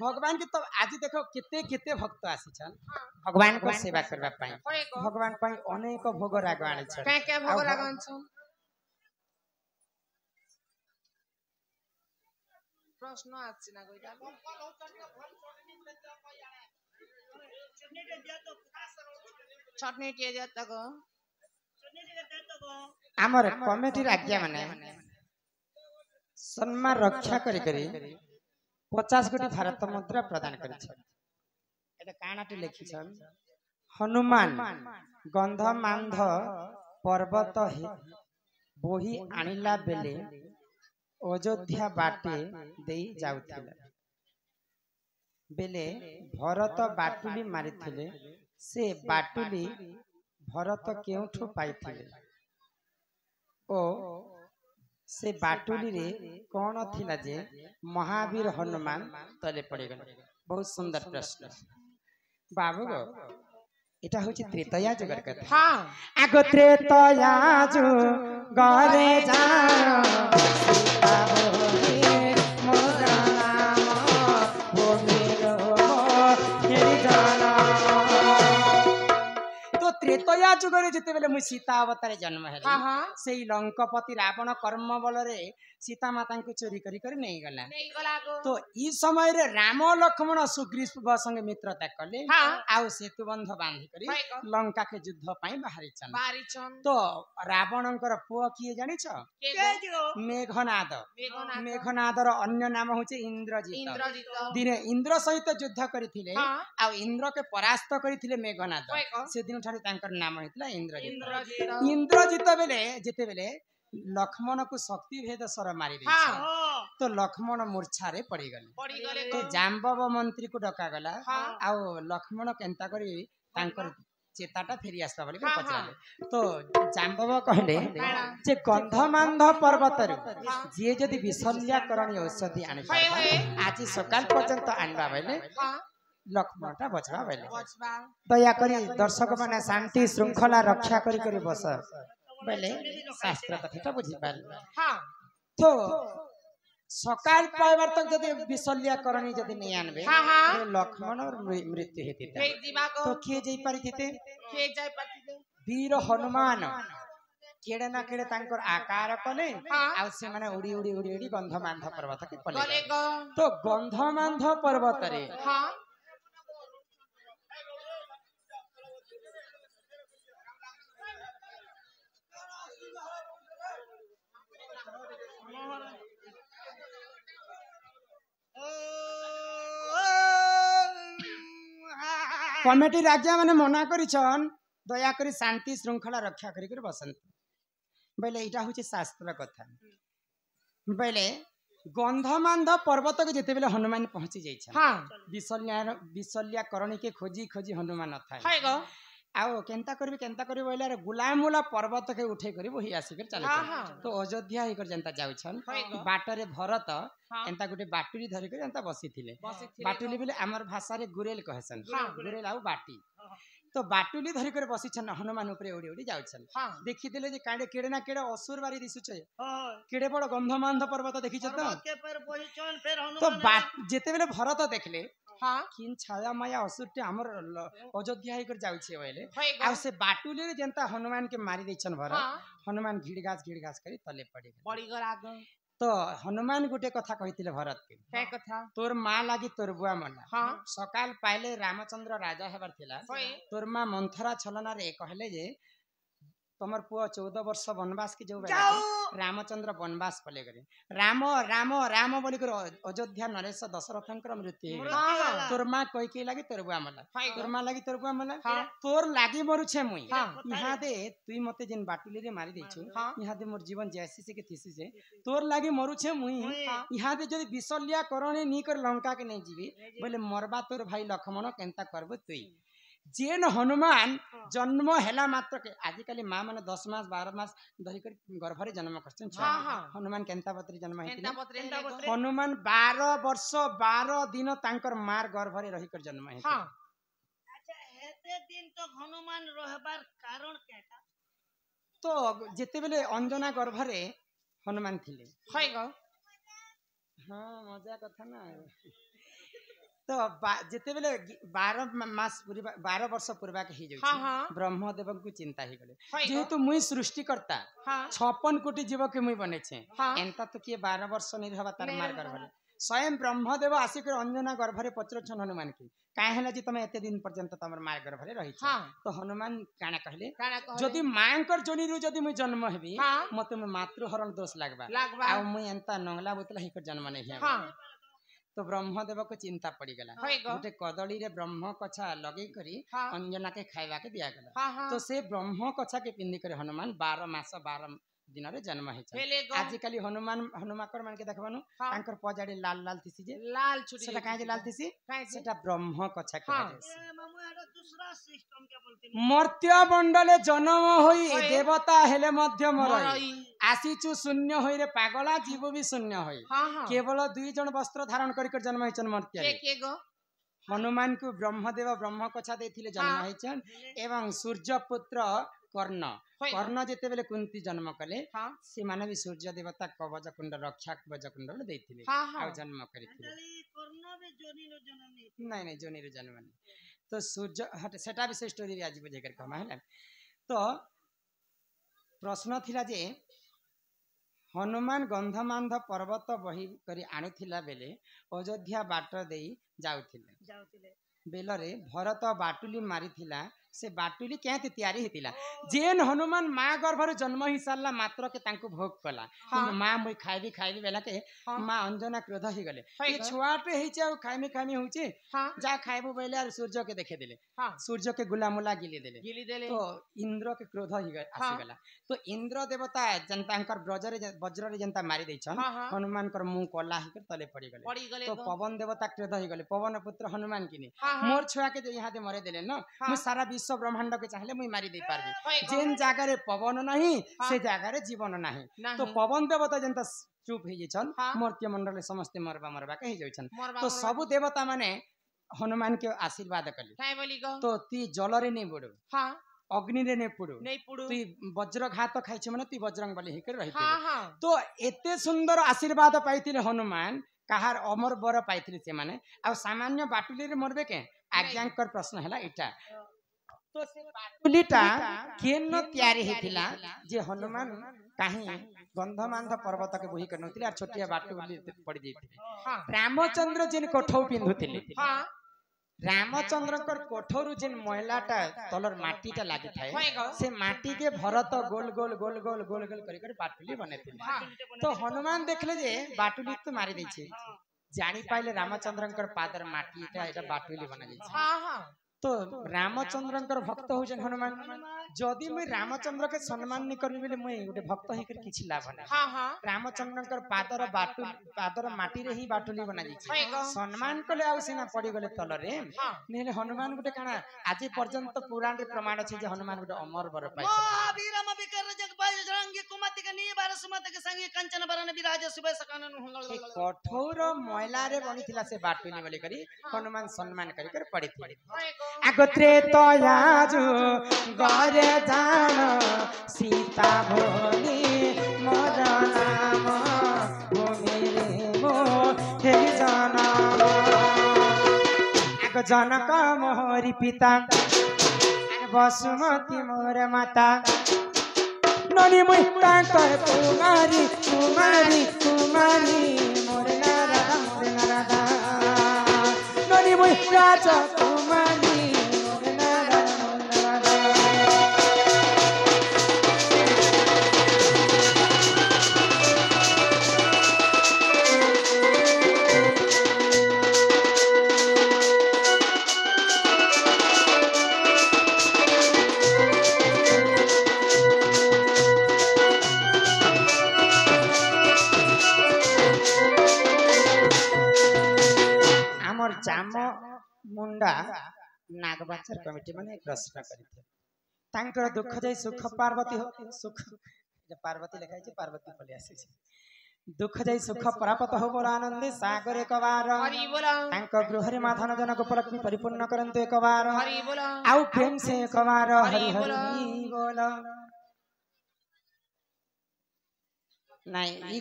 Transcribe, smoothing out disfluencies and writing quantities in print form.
भगवान के तो आज देखो केते केते भक्त आसीछन भगवान को सेवा करबा पाई भगवान पाई अनेक भोग राग आनी छ काय काय भोग रागन छ प्रश्न आछि ना कोइटा चटनी टे जत को हमर कमिटी राज्य माने सम्मान रक्षा करी करी 50 कोटी भारत मुद्रा प्रदान करी छ एटा कानाटी लिखि छन हनुमान गंधमांध पर्वत बोही आनिला बेले अयोध्या बाटे देई जाउथिला बेले भरत बाटुली मारिथिले से बाटुली भरत केउठु पाइथिले ओ से बाटुली रे कौन थिला जे महावीर हनुमान तले पड़े गले बहुत सुंदर प्रश्न बाबू गो एटा होची त्रेतया जुगर कथा हां आगो त्रेतया जुगरे जा सीता बोले मोर नाम बोलेरो हेरि जाना तो त्रेतया जुगरे जते बेले मु सीता अवतारे जन्म हेली हां हां सेई लंकापति रावण कर्म बल रे सीता माता को चोरी करी नहीं गला गो तो ई समय रे राम लक्ष्मण सुग्रीव संगे मित्रता कले आउ सेतु बंध बांधी करी लंका के युद्ध पई बाहरी छन तो रावणंकर पुआ किए जानि छ मेघनाद मेघनाद रो अन्य नाम होचे इंद्रजित दिने इंद्र सहित युद्ध करिथिले आ इंद्र के परास्त करिथिले मेघनाद से दिन ठारे तांकर नाम हेतला इंद्रजित इंद्रजित बेले जेते बेले लक्ष्मण को शक्ति भेद सर मारी तो लक्ष्मण मूर्छा रे पड़ी गले तो जाम्बव मंत्री को डका गला आ लक्ष्मण केंता करी तांकर चेताटा फेरी आसला बोली पचारे तो जाम्बव कहले जे गंधमांध पर्वत रे जे जदी विशल्याकरण औषधि आनि आज सकाल पर्यंत आनबा बेले लक्ष्मणटा बचवा बेले दया करी दर्शक माने शांति श्रृंखला रक्षा करी बस बेले शास्त्र कथाटा बुझी पाल हां तो सकाल पाइबार तक जदी विशल्याकरणी जदी नै आनबे तो लक्ष्मण और मृत्यु हेतिता तो के जई परिथिते वीर हनुमान केड़े ना केड़े तांकर आकार कले आ से माने उड़ी उड़ी उड़ी उड़ी गंधमांध पर्वत के पले तो गंधमांध पर्वत रे हां कमिटी राज्य माने मना करिछन दया करी शांति श्रृंखला रक्षा करी बसंत बेले इटा होचे शास्त्र कथा बेले गंधमांध पर्वत के जेते बेले हनुमान पहुंची जाई छ हां विशल्याकरण के खोजी खोजी हनुमान थाए हाय गो आओ केंता करबे बोले गुलाम वाला पर्वत के उठे करी वही आसी कर चले तो अयोध्या ही कर जनता जाउ छन बाटरे भरत एंता गुटे बाटुली धरि कर एंता बसिथिले बाटुली बेले हमर भाषा रे गुरेल कहसन गुरेल आउ बाटी तो बाटुली धरि कर बसि छन हनुमान ऊपर उड़ी उड़ी जाउ छन देखि देले जे काडे केडे ना केडे असुर बारी दिसु छ केडे बड़ गंधमांध पर्वत देखि छ तो जेते बेले भरत देखले हां किन छाया माया असुरटे हमर अयोध्या ही कर जाउ छे बोले आ से बाटुली रे जनता हनुमान के मारी दै छन भरत हनुमान घिड़घास करी तले पड़ी गला तो हनुमान गुटे कथा कहिथिले भरत के कथा तोर मां लागी तोर बुआ मना हां सकाल पाइले रामचंद्र राजा हेबार थिला तोर मां मंथरा छलना रे कहले जे तमर पुआ 14 वर्ष वनवास की जो रामचंद्र वनवास पले करे राम राम राम बोली कर अयोध्या नरेश दशरथंकर मृत्यु तोर मां कहि के लागी तोर बुआ मला तोर मां लागी तोर बुआ मला तोर लागी मरु छे मुई इहा दे तुई मते जिन बाटुली रे मारी देछु इहा दे मोर जीवन जैसी से के थीसी से तोर लागी मरु छे मुई इहा दे जदी विशल्या करणे नी कर लंका के नै जीवी बोले मरबा तोर भाई लक्ष्मण केनता करबो तुई जेन हनुमान जन्म हेला मात्र के आजिकली मां माने 10 मास 12 मास धरि कर गर्भ रे जन्म करछन हनुमान केनता पत्री जन्म हेति हनुमान 12 वर्ष 12 दिन तांकर मार गर्भ रे रही कर जन्म हेति अच्छा हेते दिन तो हनुमान रहबार कारण केटा तो जेते बेले अंजना गर्भ रे हनुमान थिले होय गो हाँ मजा कथा ना तो जिते बेले 12 मास पूर्वा 12 वर्ष पूर्वा के ही हाँ हाँ ब्रह्मदेव को चिंता ही गले होई गो। जेहेतु मुई सृष्टिकर्ता हाँ 56 कोटी जीव के मुई बने छे हाँ एंता तो किए 12 वर्ष नहीं हवा तार नहीं मार रहबा। गर्भरे स्वयं ब्रह्मदेव आसिक अंजना गर्भरे पचरछन हनुमान की काहे हला जी तमे एते दिन पर्यंत तमर मार गर्भरे रही छ हाँ तो हनुमान काना कहले काना कहले जदि मांकर जोनिरु जदि मुई जन्म हेबी हाँ मते में मातृहरण दोष लागबा लागबा आ मुई एंता नंगला बोतला हिकर जन्म नहीं हेबा हाँ तो ब्रह्मदेव को चिंता पड़ी गला होई गो। गोटे कदली रे ब्रह्म कछा लगे करी हाँ अंजना के खाइबा के दिया गला हाँ हाँ तो से ब्रह्म कछा के पिंदी करे हनुमान 12 मास 12 दिन रे जन्म है भेले गो। आज काली हनुमान हनुमाकर मान के देखबानु हाँ तांकर पजाड़ी लाल लाल थिसी जे लाल छुटी सेटा काहे जे लाल थिसी काहे जे सेटा ब्रह्म कछा के हाँ। दूसरा सिस्टम क्या बोलते हैं मर्त्य मंडले जन्म होई होई। देवता हेले मध्य मरई मरई आसीचु शून्य होई रे पागला जीव भी शून्य होई हाँ हाँ केवल 2 जन वस्त्र धारण करिकर जन्म हैचन मर्त्य के गो हनुमान को ब्रह्मदेव ब्रह्म कछा देथिले जन्म हाँ। हैचन एवं सूर्य पुत्र कर्ण होई। कर्ण जेते बेले कुंती जन्म कले हाँ से माने भी सूर्य देवता कवच कुंड रक्षा कवच कुंड देथिले हाँ हाँ आ जन्म करिथिले कोरोना में जोनी नो जन्म नहीं नहीं नहीं जोनी रे जन्म नहीं तो सूर्य हट सेटा भी से स्टोरी भी आज बुझे कर कमा हैला तो प्रश्न थिला जे हनुमान गंधमांध पर्वत बही करी आणुथिला बेले अयोध्या बाट देई जाउथिले जाओ बेलरे भरत बाटुली मारिथिला से बाटुली केते तैयारी हेतिला जेन हनुमान माँ गर्भर जन्म ही सारला मात्र के तांको भोग कला हाँ। माँ मुई खाइबी बेला के हाँ। माँ अंजना क्रोध ही गले होई ये गो। छुआटे हिचे आ खाइमी होचे हाँ जा खाइबो बेले और सूर्य के देखे देले हाँ सूर्य के गुलामुला गिले देले गिली देले तो इंद्र के क्रोध ही हाँ। आसी गला तो इंद्र देवता जनतांकर वज्र रे जनता मारी दैछन हाँ हाँ हनुमान कर मुंह कला ही कर तले पड़ी गले पड़ी गले तो गो। पवन देवता क्रोध ही गले पवन पुत्र हनुमान किने हाँ हाँ मोर छुआ के यहाँ दे मरे देले न हाँ। मुई सारा विश्व ब्रह्मांड के चाहले मुई मारी दे पारबी होई गो। जेन जागा रे पवन नहीं हाँ। से जागा रे जीवन नहीं नहीं। तो पवन देवता जनता चुप ही जछन हाँ। मर्त्य मंडल समस्त मरबा कहि जछन मोरबा तो मोरबा। सब देवता माने हनुमान के आशीर्वाद कले काहे बोली गो तो ती जल रे नहीं बुडू हाँ अग्नि रे नहीं पुडू नहीं पुडू तुई वज्रघात खाइछ माने तुई बजरंग बली हिकर रही हाँ हाँ तो एते सुंदर आशीर्वाद पाइथिले हनुमान कहार अमर बर पाइथिले से माने आ सामान्य बाटुली रे मरबे के आज्ञाकर प्रश्न हैला इटा तो से बाटुलीटा केन तयारी हेतिला जे हनुमान काहे गंधमांध पर्वत के बोही करनथिले आ छोटिया बाटुली पड़ी जैथिले हाँ रामचंद्र जिन कोठौ पिंधुथिले हाँ रामचंद्रकर कोठरू जेन महिलाटा तलर माटीटा लागि थाए होई गो। से माटी के भरत गोल गोल गोल गोल गोल गोल करी कर बाटुली बनेथिले हाँ तो हनुमान देखले जे बाटुली तो मारी दै छै जानी पाइले रामचंद्रकर पादर माटीटा एटा बाटुली बना जाइ छै हाँ हाँ तो रामचंद्रकर भक्त हो जन हनुमान जदि मैं रामचंद्र के सम्मान नहीं करबी बेले मैं गोटे भक्त ही कर किछि लाभ ना हाँ हाँ रामचंद्रकर पादर बाटुली पादर माटी रे ही बाटुली बना जाइ छै होई गो। सम्मान कले आउ सेना पड़ी गले तल रे हाँ नेले हनुमान गोटे काना आज पर्यंत पुराण रे प्रमाण छै जे हनुमान गोटे अमर बर पाइ महावीरम विकर जगपाल जरंगी कुमति के नीबार सुमत के संगी कंचन बरन विराज सुबह सकानन ए हुंगल कठोर महिला रे बनिथिला से बाटुली बोले करी हनुमान सम्मान करी कर पड़िथिले होई गो। आगोत्रे तो याजु गरे जान सीता भोली मोर नाम भूमि रे मो हे जनम आग जनक मोहरी पिता वसुमती मोर माता ननी मुई तांकर कुमारी कुमारी कुमारी मोर नारादा ननी मुई राजा कुमारी मोर नारादा आमर जाम मुंडा नागबाचर कमिटी माने प्रश्न करिथे तांकर दुख जाई सुख पार्वती हो सुख जे पार्वती लिखाई छै पार्वती पले आसी छै दुख जाई सुख प्राप्त हो बोल आनंदे सागर एक बार हरि बोला तांक गृह रे माधन जनक परक्ति परिपूर्ण करंतु एक बार हरि बोला आउ प्रेम से एक बार हरि हरि बोल। हरि बोल नहीं ई